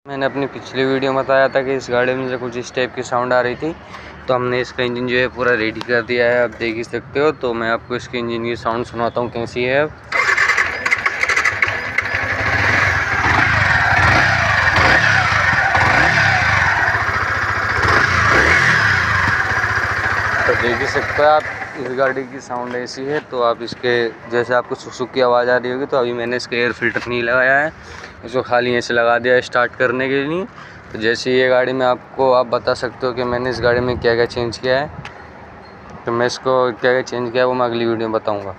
मैंने अपनी पिछली वीडियो में बताया था कि इस गाड़ी में से कुछ इस टाइप की साउंड आ रही थी, तो हमने इसका इंजन जो है पूरा रेडी कर दिया है। आप देख ही सकते हो। तो मैं आपको इसके इंजन की साउंड सुनाता हूँ कैसी है। अब तो देख ही सकते हो आप, इस गाड़ी की साउंड ऐसी है। तो आप इसके जैसे आपको सुसुक की आवाज़ आ रही होगी, तो अभी मैंने इसका एयर फिल्टर नहीं लगाया है, इसको खाली ऐसे लगा दिया है स्टार्ट करने के लिए। तो जैसे ये गाड़ी में आपको आप बता सकते हो कि मैंने इस गाड़ी में क्या क्या चेंज किया है। तो मैं इसको क्या क्या चेंज किया है वो मैं अगली वीडियो में बताऊँगा।